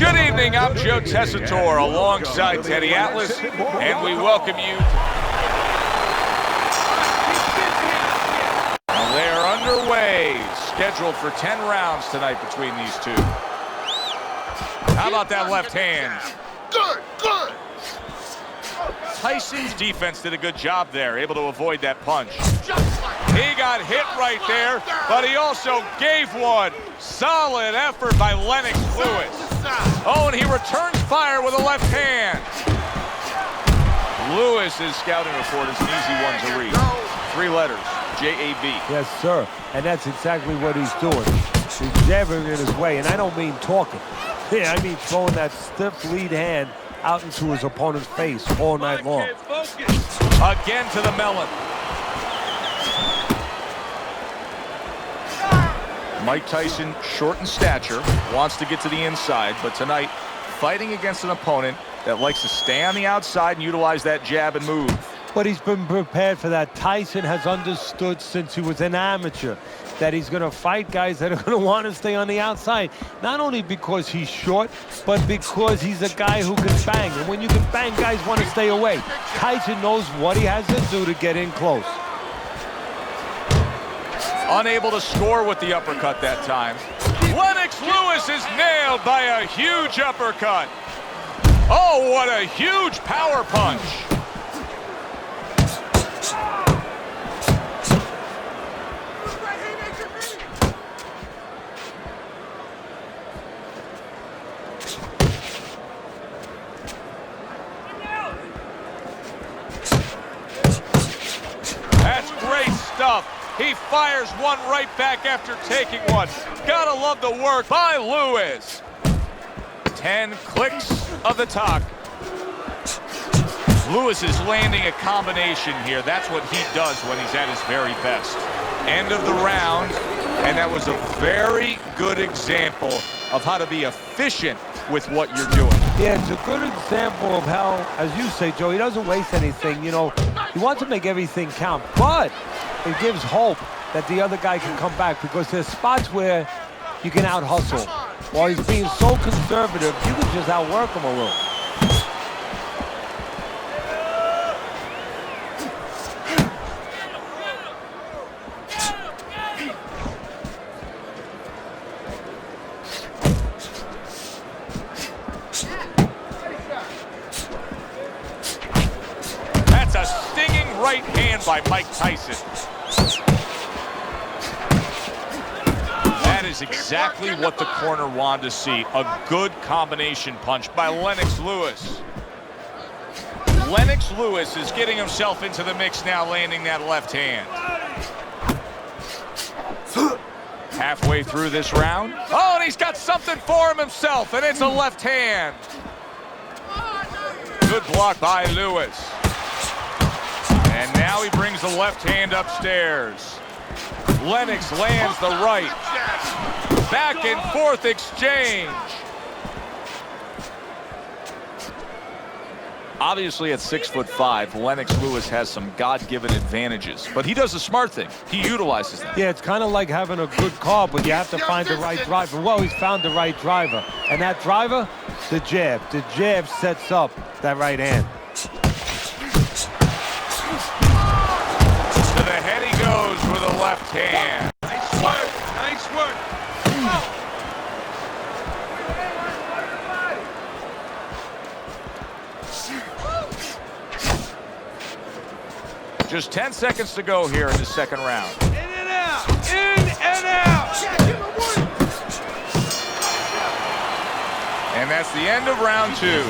Good evening, I'm Joe Tessitore alongside Teddy Atlas, and we welcome you. They are underway, scheduled for 10 rounds tonight between these two. How about that left hand? Good. Tyson's defense did a good job there, able to avoid that punch. He got hit right there, but he also gave one. Solid effort by Lennox Lewis. Oh, and he returns fire with a left hand. Lewis's scouting report is an easy one to read. 3 letters, J-A-B. Yes, sir, and that's exactly what he's doing. He's jabbing in his way, and I don't mean talking. Yeah, I mean throwing that stiff lead hand out into his opponent's face all night long. Again to the melon. Mike Tyson, short in stature, wants to get to the inside, but tonight, fighting against an opponent that likes to stay on the outside and utilize that jab and move. But he's been prepared for that. Tyson has understood since he was an amateur that he's going to fight guys that are going to want to stay on the outside. Not only because he's short, but because he's a guy who can bang. And when you can bang, guys want to stay away. Tyson knows what he has to do to get in close. Unable to score with the uppercut that time. Lennox Lewis is nailed by a huge uppercut. Oh, what a huge power punch. That's great stuff. He fires one right back after taking one. Gotta love the work by Lewis. 10 clicks of the talk. Lewis is landing a combination here. That's what he does when he's at his very best. End of the round, and that was a very good example of how to be efficient with what you're doing. Yeah, it's a good example of how, as you say, Joe, he doesn't waste anything. You know, he wants to make everything count, but it gives hope that the other guy can come back, because there's spots where you can out-hustle. While he's being so conservative, you can just outwork him a little. That's a stinging right hand by Mike Tyson. That is exactly what the corner wanted to see. A good combination punch by Lennox Lewis. Lennox Lewis is getting himself into the mix now, landing that left hand. Halfway through this round. Oh, and he's got something for him himself, and it's a left hand. Good block by Lewis. And now he brings the left hand upstairs. Lennox lands the right. Back and forth exchange. Obviously at 6'5", Lennox Lewis has some God-given advantages, but he does the smart thing. He utilizes them. Yeah, it's kind of like having a good car, but you have to find the right driver. Well, he's found the right driver. And that driver, the jab. The jab sets up that right hand. To the head he goes with a left hand. Nice work. Nice work. Just 10 seconds to go here in the second round. In and out. In and out. And that's the end of round 2.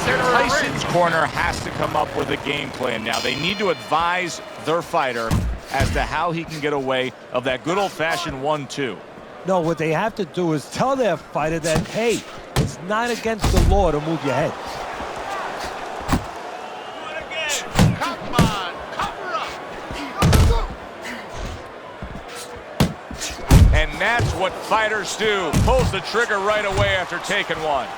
Tyson's corner has to come up with a game plan now. They need to advise their fighter as to how he can get away of that good old-fashioned 1-2. No, what they have to do is tell their fighter that, hey, it's not against the law to move your head. Come on. Cover up. And that's what fighters do. Pulls the trigger right away after taking one.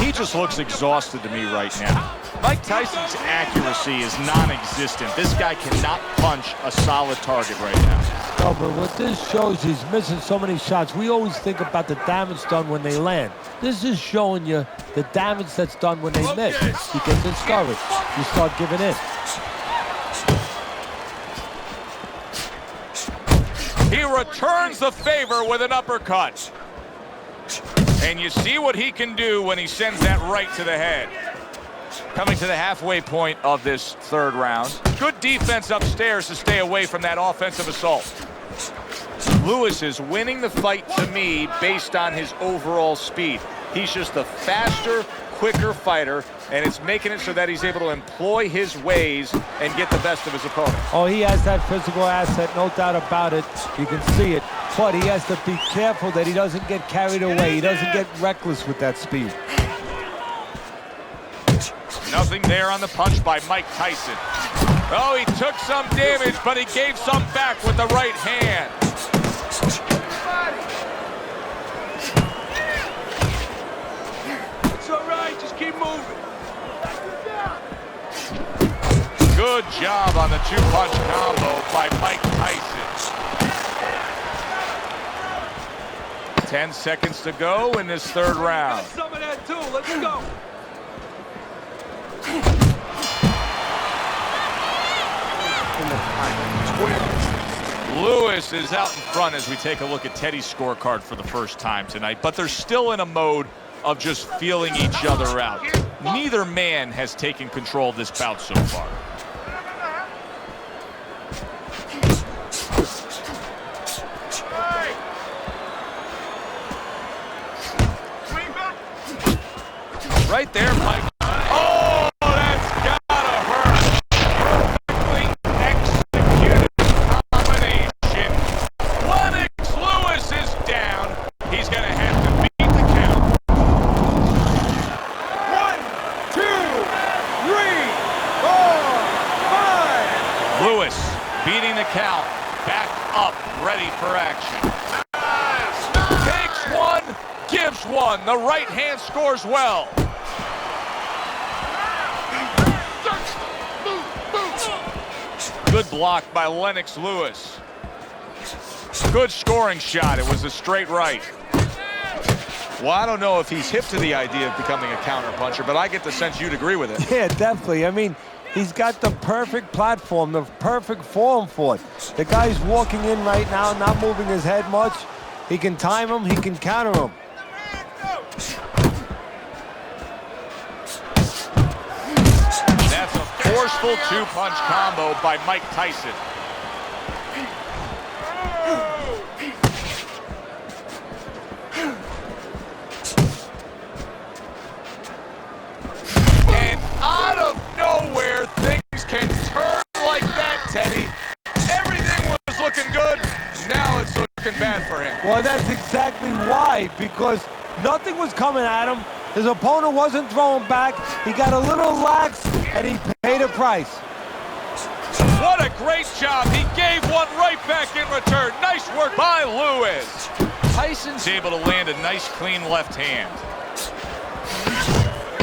He just looks exhausted to me right now. Mike Tyson's accuracy is non-existent. This guy cannot punch a solid target right now. No, but what this shows, he's missing so many shots. We always think about the damage done when they land. This is showing you the damage that's done when they miss. You get discouraged. You start giving in. He returns the favor with an uppercut. And you see what he can do when he sends that right to the head. Coming to the halfway point of this third round. Good defense upstairs to stay away from that offensive assault. Lewis is winning the fight to me based on his overall speed. He's just a faster, quicker fighter, and it's making it so that he's able to employ his ways and get the best of his opponent. Oh, he has that physical asset, no doubt about it. You can see it. But he has to be careful that he doesn't get carried away. He doesn't get reckless with that speed. Nothing there on the punch by Mike Tyson. Oh, he took some damage, but he gave some back with the right hand. It's all right, just keep moving. Good job on the two-punch combo by Mike Tyson. 10 seconds to go in this third round. Got some of that too, let's go. Lewis is out in front as we take a look at Teddy's scorecard for the first time tonight, but they're still in a mode of just feeling each other out. Neither man has taken control of this bout so far. Right there, Mike. Oh, that's gotta hurt. Perfectly executed combination. Lennox Lewis is down. He's gonna have to beat the count. 1, 2, 3, 4, 5. Lewis beating the count. Back up, ready for action. Takes one, gives one. The right hand scores well. Good block by Lennox Lewis. Good scoring shot. It was a straight right. Well, I don't know if he's hip to the idea of becoming a counterpuncher, but I get the sense you'd agree with it. Yeah, definitely. I mean, he's got the perfect platform, the perfect form for it. The guy's walking in right now, not moving his head much. He can time him, he can counter him. That's a forceful two-punch combo by Mike Tyson. And out of nowhere, things can turn like that, Teddy. Everything was looking good. Now it's looking bad for him. Well, that's exactly why, because nothing was coming at him. His opponent wasn't throwing back. He got a little lax, and he paid a price. What a great job. He gave one right back in return. Nice work by Lewis. Tyson's able to land a nice, clean left hand.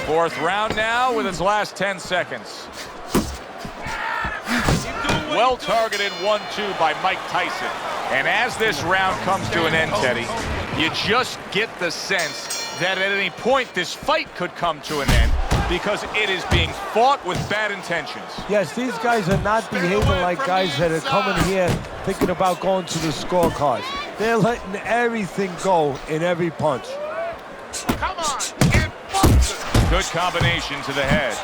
Fourth round now with his last 10 seconds. Well-targeted 1-2 by Mike Tyson. And as this round comes to an end, Teddy, you just get the sense that at any point this fight could come to an end because it is being fought with bad intentions. Yes, these guys are not behaving like guys that are coming here thinking about going to the scorecards. They're letting everything go in every punch. Come on, get bumped. Good combination to the head.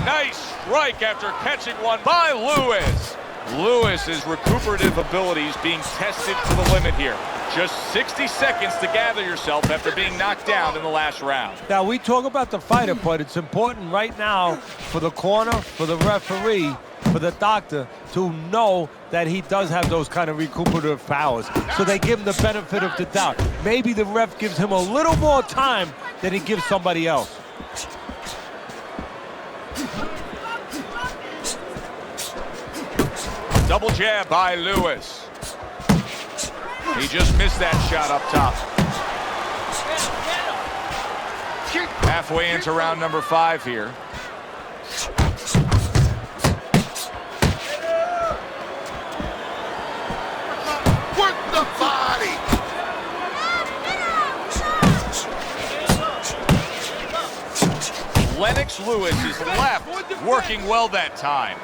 Nice strike after catching one by Lewis. Lewis's recuperative abilities being tested to the limit here. Just 60 seconds to gather yourself after being knocked down in the last round. Now, we talk about the fighter, but it's important right now for the corner, for the referee, for the doctor to know that he does have those kind of recuperative powers. So they give him the benefit of the doubt. Maybe the ref gives him a little more time than he gives somebody else. Double jab by Lewis. He just missed that shot up top. Halfway into round number 5 here. Lennox Lewis is left working well that time.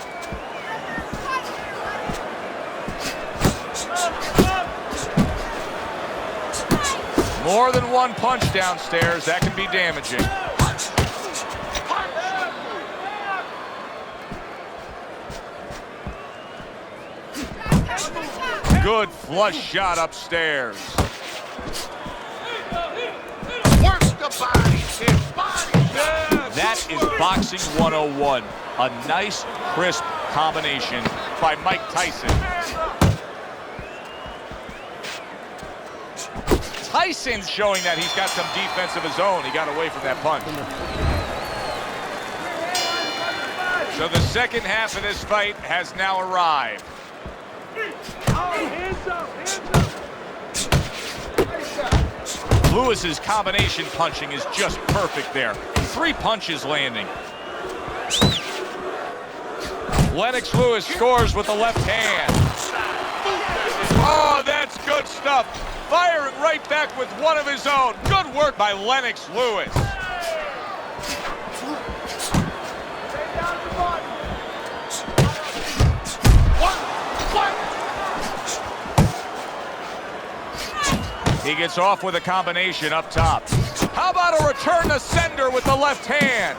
More than one punch downstairs, that can be damaging. Good flush shot upstairs. Work the body, hit body. That is boxing 101. A nice, crisp combination by Mike Tyson. Tyson's showing that he's got some defense of his own. He got away from that punch. So the second half of this fight has now arrived. Lewis's combination punching is just perfect there. 3 punches landing. Lennox Lewis scores with the left hand. Oh, that's good stuff. Firing right back with one of his own. Good work by Lennox Lewis. He gets off with a combination up top. How about a return to sender with the left hand?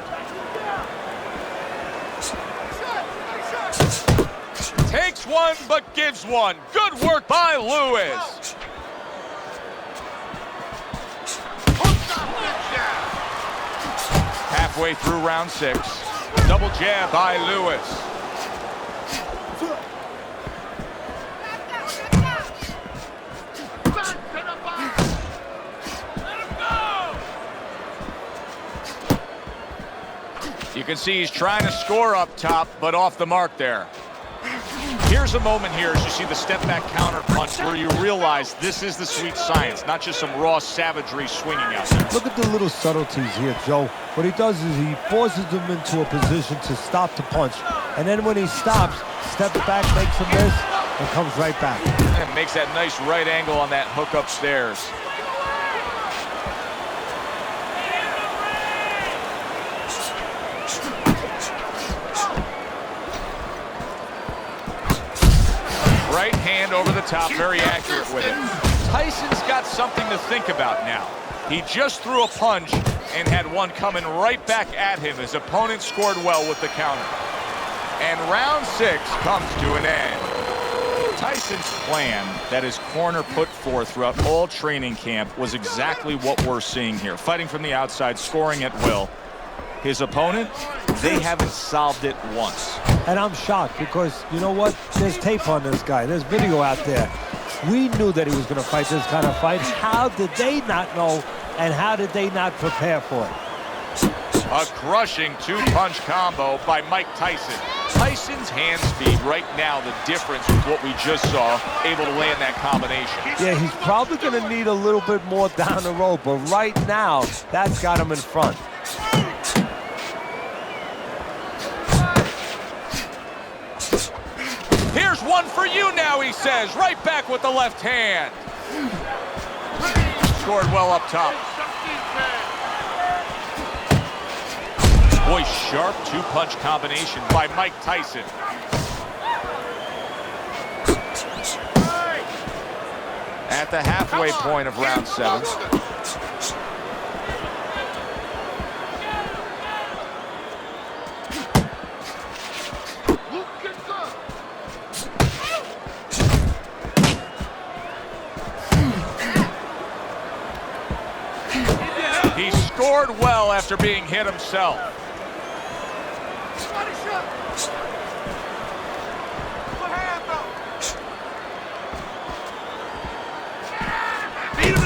Takes one, but gives one. Good work by Lewis. Halfway through round 6. Double jab by Lewis. You can see he's trying to score up top, but off the mark there. Here's a moment here as you see the step back counter punch where you realize this is the sweet science, not just some raw savagery swinging out there. Look at the little subtleties here, Joe. What he does is he forces them into a position to stop the punch. And then when he stops, steps back, makes a miss, and comes right back. And makes that nice right angle on that hook upstairs. Right hand over the top, very accurate with it. Tyson's got something to think about now. He just threw a punch and had one coming right back at him. His opponent scored well with the counter. And round 6 comes to an end. Tyson's plan that his corner put forth throughout all training camp was exactly what we're seeing here. Fighting from the outside, scoring at will. His opponent, they haven't solved it once. And I'm shocked because, you know what? There's tape on this guy. There's video out there. We knew that he was going to fight this kind of fight. How did they not know, and how did they not prepare for it? A crushing 2-punch combo by Mike Tyson. Tyson's hand speed right now, the difference with what we just saw, able to land that combination. Yeah, he's probably going to need a little bit more down the road, but right now, that's got him in front. Here's one for you now, he says. Right back with the left hand. Scored well up top. Boy, sharp 2-punch combination by Mike Tyson. At the halfway point of round 7. He scored well after being hit himself.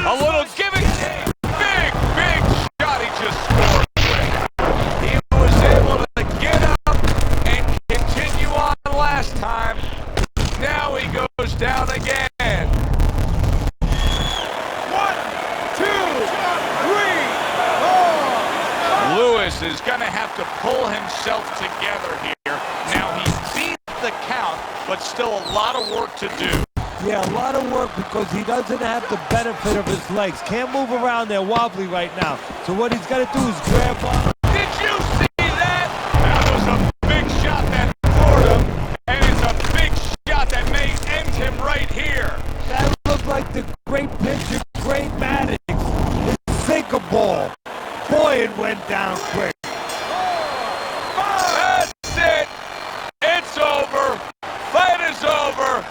A little give and take. Big shot he just scored with. He was able to get up and continue on last time. Now he goes down again. 1, 2, 3, 4. Lewis is going to have to pull himself together here. Now he beat the count, but still a lot of work to do. Yeah, a lot of work because he doesn't have the benefit of his legs. Can't move around there wobbly right now. So what he's got to do is grab on. Did you see ball. Boy, it went down quick. That's it. It's over. Fight is over.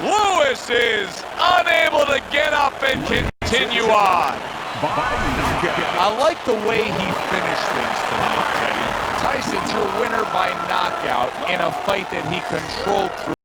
Lewis is unable to get up and continue on. I like the way he finished things tonight, Teddy. Tyson's your winner by knockout in a fight that he controlled through.